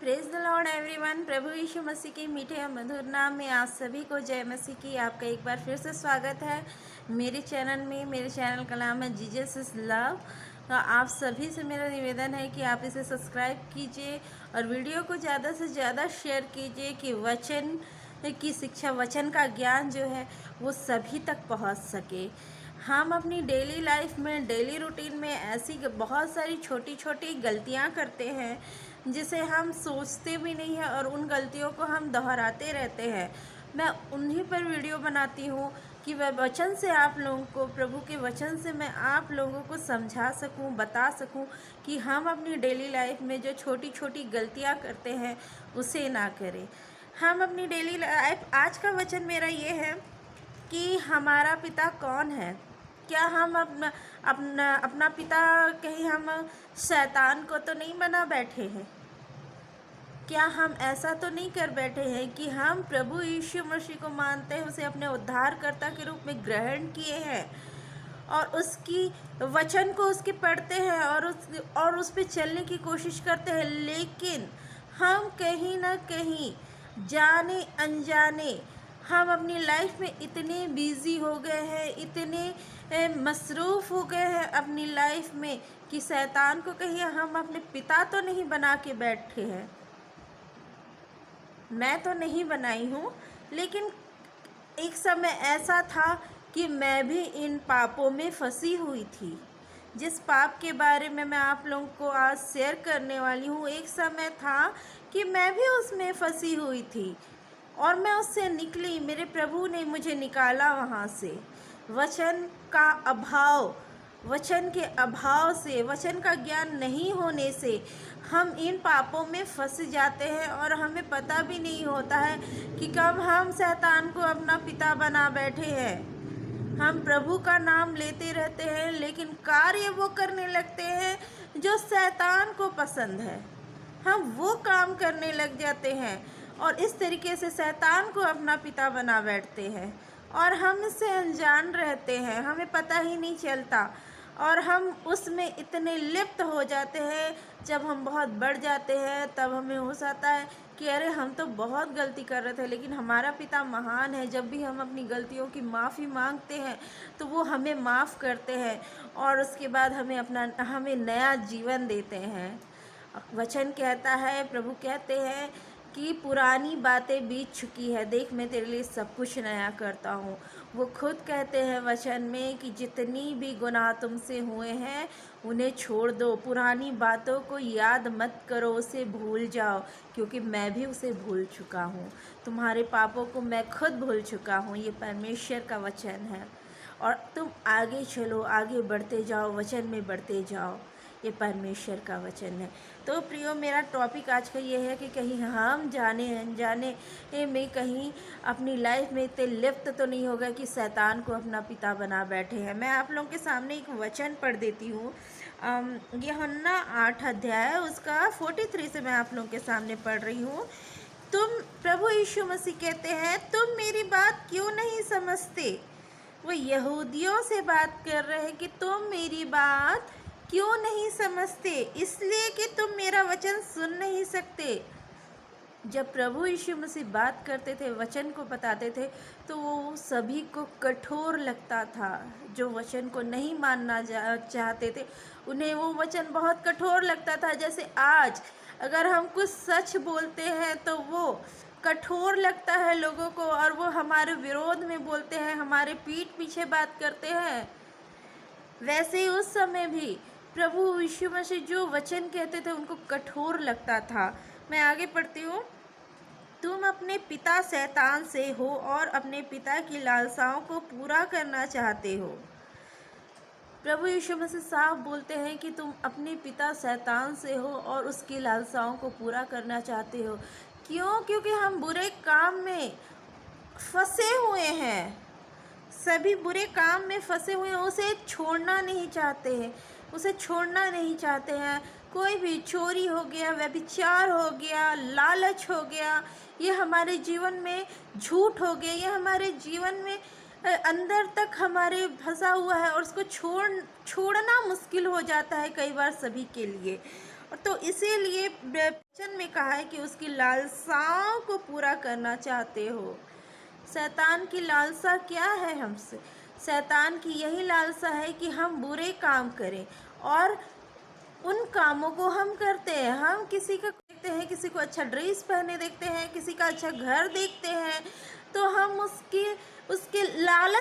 Praise the lord everyone. प्रभु यीशु मसीह के मीठे और मधुर नाम में आप सभी को जय मसीह की। आपका एक बार फिर से स्वागत है मेरे चैनल में। मेरे चैनल का नाम है जीसस इज लव। तो आप सभी से मेरा निवेदन है कि आप इसे सब्सक्राइब कीजिए और वीडियो को ज़्यादा से ज़्यादा शेयर कीजिए कि वचन की शिक्षा, वचन का ज्ञान जो है वो सभी तक पहुंच सके। हम अपनी डेली लाइफ में, डेली रूटीन में ऐसी बहुत सारी छोटी छोटी गलतियां करते हैं जिसे हम सोचते भी नहीं हैं और उन गलतियों को हम दोहराते रहते हैं। मैं उन्हीं पर वीडियो बनाती हूँ कि वह वचन से आप लोगों को, प्रभु के वचन से मैं आप लोगों को समझा सकूं, बता सकूं कि हम अपनी डेली लाइफ में जो छोटी छोटी गलतियां करते हैं उसे ना करें। हम अपनी डेली लाइफ, आज का वचन मेरा ये है कि हमारा पिता कौन है। क्या हम अपना पिता कहीं हम शैतान को तो नहीं बना बैठे हैं? क्या हम ऐसा तो नहीं कर बैठे हैं कि हम प्रभु यीशु मसीह को मानते हैं, उसे अपने उद्धारकर्ता के रूप में ग्रहण किए हैं और उसकी वचन को उसके पढ़ते हैं और उस पे चलने की कोशिश करते हैं, लेकिन हम कहीं ना कहीं जाने अनजाने हम अपनी लाइफ में इतने बिजी हो गए हैं, इतने मसरूफ़ हो गए हैं अपनी लाइफ में कि शैतान को कहीं हम अपने पिता तो नहीं बना के बैठे हैं। मैं तो नहीं बनाई हूँ, लेकिन एक समय ऐसा था कि मैं भी इन पापों में फंसी हुई थी। जिस पाप के बारे में मैं आप लोगों को आज शेयर करने वाली हूँ, एक समय था कि मैं भी उसमें फंसी हुई थी और मैं उससे निकली। मेरे प्रभु ने मुझे निकाला वहाँ से। वचन का अभाव, वचन के अभाव से, वचन का ज्ञान नहीं होने से हम इन पापों में फंस जाते हैं और हमें पता भी नहीं होता है कि कब हम शैतान को अपना पिता बना बैठे हैं। हम प्रभु का नाम लेते रहते हैं, लेकिन कार्य वो करने लगते हैं जो शैतान को पसंद है। हम वो काम करने लग जाते हैं और इस तरीके से शैतान को अपना पिता बना बैठते हैं और हम इससे अनजान रहते हैं, हमें पता ही नहीं चलता और हम उसमें इतने लिप्त हो जाते हैं। जब हम बहुत बढ़ जाते हैं तब हमें होश आता है कि अरे हम तो बहुत गलती कर रहे थे, लेकिन हमारा पिता महान है। जब भी हम अपनी गलतियों की माफ़ी मांगते हैं तो वो हमें माफ़ करते हैं और उसके बाद हमें नया जीवन देते हैं। वचन कहता है, प्रभु कहते हैं कि पुरानी बातें बीत चुकी है, देख मैं तेरे लिए सब कुछ नया करता हूँ। वो खुद कहते हैं वचन में कि जितनी भी गुनाह तुमसे हुए हैं उन्हें छोड़ दो, पुरानी बातों को याद मत करो, उसे भूल जाओ, क्योंकि मैं भी उसे भूल चुका हूँ। तुम्हारे पापों को मैं खुद भूल चुका हूँ। ये परमेश्वर का वचन है और तुम आगे चलो, आगे बढ़ते जाओ, वचन में बढ़ते जाओ। ये परमेश्वर का वचन है। तो प्रियो, मेरा टॉपिक आज का ये है कि कहीं हम जाने अनजाने में कहीं अपनी लाइफ में इतने लिप्त तो नहीं होगा कि शैतान को अपना पिता बना बैठे हैं। मैं आप लोगों के सामने एक वचन पढ़ देती हूँ। यूहन्ना 8 अध्याय उसका 43 से मैं आप लोगों के सामने पढ़ रही हूँ। प्रभु यीशु मसीह कहते हैं, तुम मेरी बात क्यों नहीं समझते? वो यहूदियों से बात कर रहे हैं कि तुम मेरी बात क्यों नहीं समझते, इसलिए कि तुम मेरा वचन सुन नहीं सकते। जब प्रभु यीशु मसीह बात करते थे, वचन को बताते थे, तो वो सभी को कठोर लगता था। जो वचन को नहीं मानना चाहते थे उन्हें वो वचन बहुत कठोर लगता था। जैसे आज अगर हम कुछ सच बोलते हैं तो वो कठोर लगता है लोगों को और वो हमारे विरोध में बोलते हैं, हमारे पीठ पीछे बात करते हैं। वैसे ही उस समय भी प्रभु यीशु मसीह जो वचन कहते थे उनको कठोर लगता था। मैं आगे पढ़ती हूँ। तुम अपने पिता शैतान से हो और अपने पिता की लालसाओं को पूरा करना चाहते हो। प्रभु यीशु मसीह साफ बोलते हैं कि तुम अपने पिता शैतान से हो और उसकी लालसाओं को पूरा करना चाहते हो। क्यों? क्योंकि हम बुरे काम में फंसे हुए हैं, सभी बुरे काम में फंसे हुए हैं, उसे छोड़ना नहीं चाहते हैं, उसे छोड़ना नहीं चाहते हैं। कोई भी चोरी हो गया, व्यभिचार हो गया, लालच हो गया, ये हमारे जीवन में झूठ हो गया, ये हमारे जीवन में अंदर तक हमारे फंसा हुआ है और उसको छोड़ना मुश्किल हो जाता है कई बार सभी के लिए। और तो इसीलिए वचन में कहा है कि उसकी लालसाओं को पूरा करना चाहते हो। शैतान की लालसा क्या है हमसे? शैतान की यही लालसा है कि हम बुरे काम करें, और उन कामों को हम करते हैं। हम किसी का देखते हैं, किसी को अच्छा ड्रेस पहने देखते हैं, किसी का अच्छा घर देखते हैं, तो हम उसके लालच